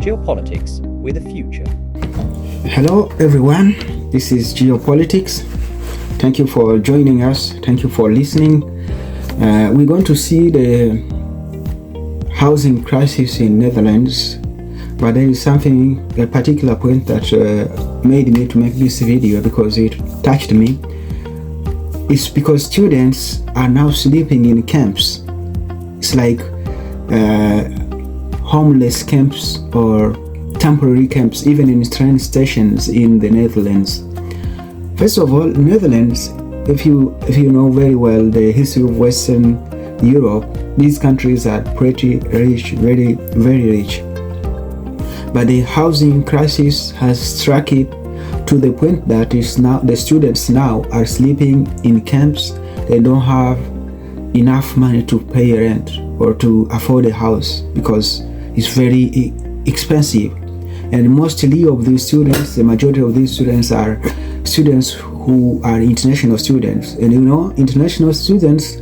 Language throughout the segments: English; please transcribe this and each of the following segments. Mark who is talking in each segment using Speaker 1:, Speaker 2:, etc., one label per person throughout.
Speaker 1: Geopolitics with a future.
Speaker 2: Hello everyone, this is Geopolitics. Thank you for joining us. Thank you for listening. We're going to see the housing crisis in Netherlands, but there is a particular point that made me to make this video because it touched me. It's because students are now sleeping in camps. It's like homeless camps or temporary camps, even in train stations in the Netherlands. First of all, Netherlands, if you know very well the history of Western Europe, these countries are pretty rich, very, very rich. But the housing crisis has struck it to the point that is now the students now are sleeping in camps. They don't have enough money to pay rent or to afford a house because it's very expensive. And mostly of these students, the majority of these students are students who are international students. And you know, international students,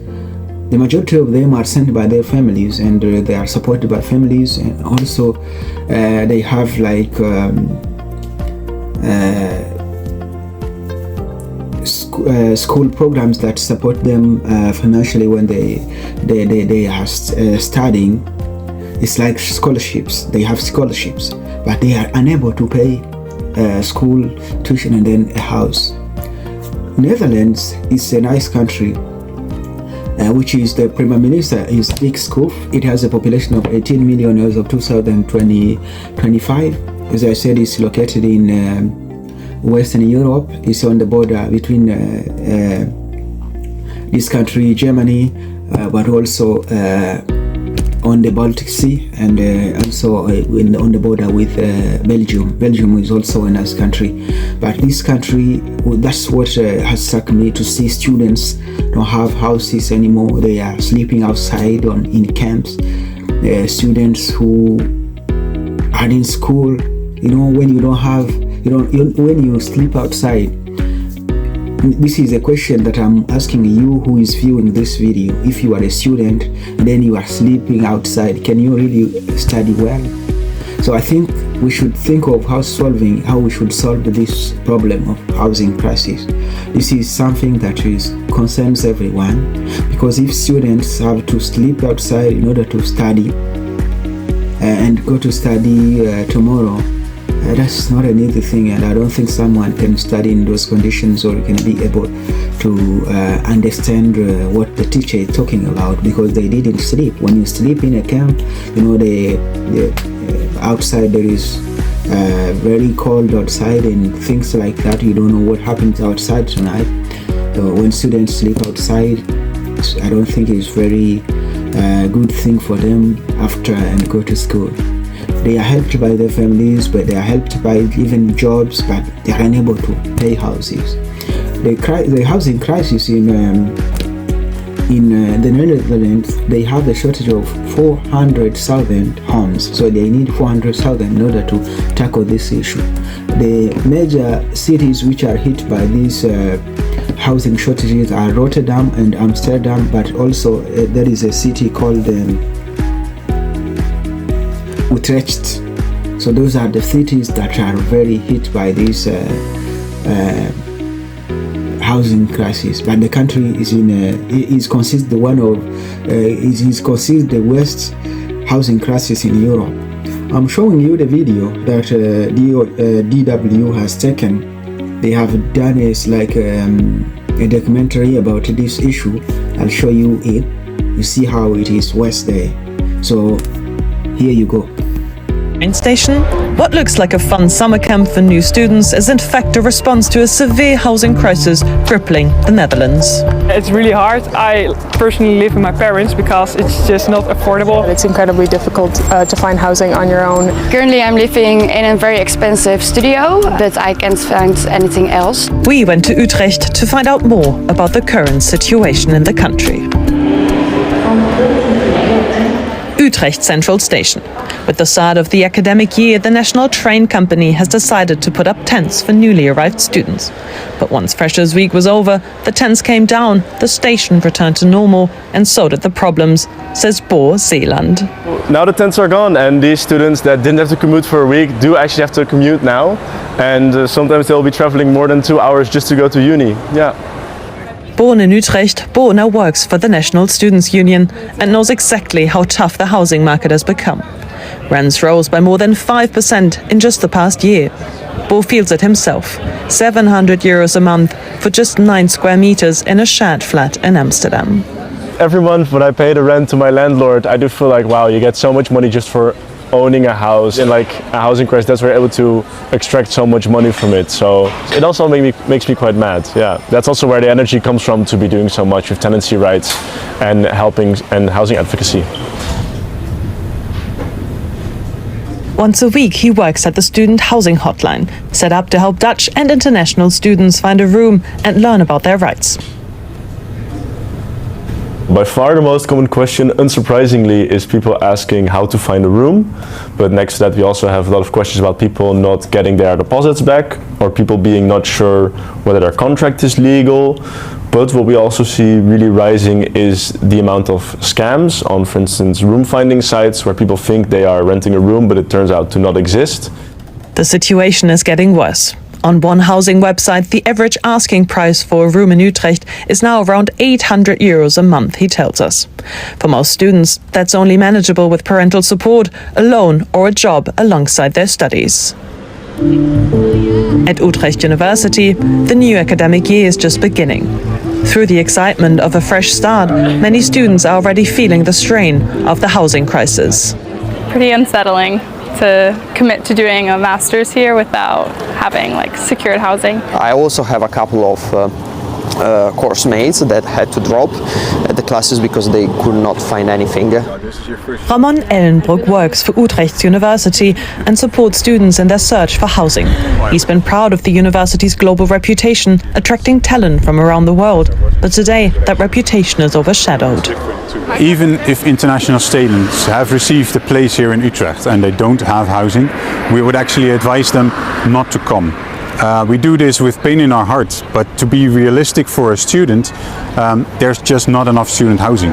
Speaker 2: the majority of them are sent by their families, and they are supported by families, and also they have like school programs that support them financially when they are studying. It's like scholarships. They have scholarships, but they are unable to pay school tuition and then a house. Netherlands is a nice country, which is the Prime Minister is Dick Schoof. It has a population of 18 million as of 2025. As I said, it's located in Western Europe. It's on the border between this country, Germany, but also on the Baltic Sea, and also on the border with Belgium. Belgium is also a nice country. But this country, that's what has struck me, to see students don't have houses anymore. They are sleeping outside in camps. Students who are in school, you know, when you don't have, when you sleep outside. This is a question that I'm asking you who is viewing this video. If you are a student and then you are sleeping outside, can you really study well? So I think we should think of how we should solve this problem of housing crisis. This is something that concerns everyone, because if students have to sleep outside in order to study and go to study tomorrow, that's not an easy thing, and I don't think someone can study in those conditions or can be able to understand what the teacher is talking about, because they didn't sleep. When you sleep in a camp, you know, the outside there is very cold outside and things like that. You don't know what happens outside tonight. So when students sleep outside, I don't think it's very good thing for them after and go to school. They are helped by their families, but they are helped by even jobs, but they are unable to pay houses. The housing crisis in the Netherlands, they have a shortage of 400,000 homes. So they need 400,000 in order to tackle this issue. The major cities which are hit by these housing shortages are Rotterdam and Amsterdam, but also there is a city called Utrecht. So those are the cities that are very hit by this housing crisis. But the country is considered the worst housing crisis in Europe. I'm showing you the video that DW has taken. They have done a documentary about this issue. I'll show you it. You see how it is worse there. So here you go.
Speaker 3: Train station? What looks like a fun summer camp for new students is in fact a response to a severe housing crisis crippling the Netherlands.
Speaker 4: It's really hard. I personally live with my parents because it's just not affordable.
Speaker 5: It's incredibly difficult to find housing on your own.
Speaker 6: Currently I'm living in a very expensive studio, but I can't find anything else.
Speaker 3: We went to Utrecht to find out more about the current situation in the country. Utrecht Central Station. With the start of the academic year, the national train company has decided to put up tents for newly arrived students. But once Freshers' Week was over, the tents came down, the station returned to normal, and so did the problems, says Bo Zeeland.
Speaker 7: Now the tents are gone, and these students that didn't have to commute for a week do actually have to commute now, and sometimes they'll be traveling more than 2 hours just to go to uni. Yeah.
Speaker 3: Born in Utrecht, Bo now works for the National Students' Union and knows exactly how tough the housing market has become. Rents rose by more than 5% in just the past year. Bo feels it himself, €700 a month for just 9 square meters in a shared flat in Amsterdam.
Speaker 7: Every month when I pay the rent to my landlord, I do feel like, wow, you get so much money just for owning a house. In like a housing crisis, that's where we're able to extract so much money from it. So it also makes me quite mad. Yeah, that's also where the energy comes from to be doing so much with tenancy rights and helping and housing advocacy.
Speaker 3: Once a week, he works at the Student Housing Hotline, set up to help Dutch and international students find a room and learn about their rights.
Speaker 7: By far the most common question, unsurprisingly, is people asking how to find a room. But next to that, we also have a lot of questions about people not getting their deposits back, or people being not sure whether their contract is legal. But what we also see really rising is the amount of scams on, for instance, room finding sites where people think they are renting a room, but it turns out to not exist.
Speaker 3: The situation is getting worse. On one housing website, the average asking price for a room in Utrecht is now around €800 a month, he tells us. For most students, that's only manageable with parental support, a loan or a job alongside their studies. At Utrecht University, the new academic year is just beginning. Through the excitement of a fresh start, many students are already feeling the strain of the housing crisis.
Speaker 5: Pretty unsettling to commit to doing a master's here without having secured housing.
Speaker 1: I also have a couple of course mates that had to drop the classes because they could not find anything.
Speaker 3: Ramon Ellenbroek works for Utrecht University and supports students in their search for housing. He's been proud of the university's global reputation, attracting talent from around the world. But today, that reputation is overshadowed.
Speaker 8: Even if international students have received a place here in Utrecht and they don't have housing, we would actually advise them not to come. We do this with pain in our hearts, but to be realistic for a student, there's just not enough student housing.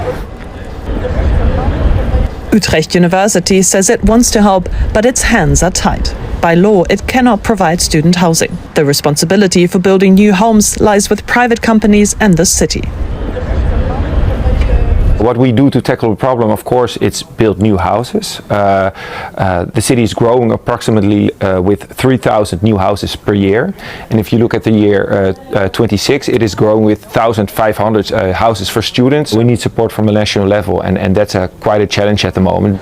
Speaker 3: Utrecht University says it wants to help, but its hands are tied. By law, it cannot provide student housing. The responsibility for building new homes lies with private companies and the city.
Speaker 9: What we do to tackle the problem, of course, it's build new houses. The city is growing approximately with 3,000 new houses per year. And if you look at the year 26, it is growing with 1,500 houses for students. We need support from a national level, and that's quite a challenge at the moment.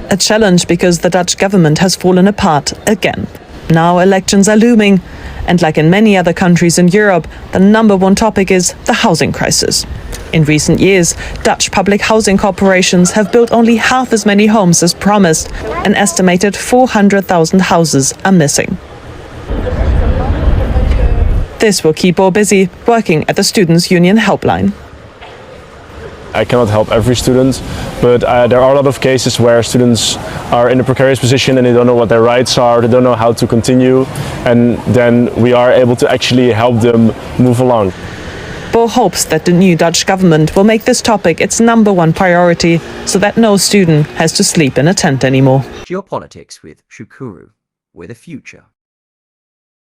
Speaker 3: A challenge because the Dutch government has fallen apart again. Now elections are looming, and like in many other countries in Europe, the number one topic is the housing crisis. In recent years, Dutch public housing corporations have built only half as many homes as promised. An estimated 400,000 houses are missing. This will keep Bo busy working at the Students' Union helpline.
Speaker 7: I cannot help every student, but there are a lot of cases where students are in a precarious position and they don't know what their rights are, they don't know how to continue, and then we are able to actually help them move along.
Speaker 3: Bo hopes that the new Dutch government will make this topic its number one priority so that no student has to sleep in a tent anymore.
Speaker 1: Geopolitics with Shukuru. With a future.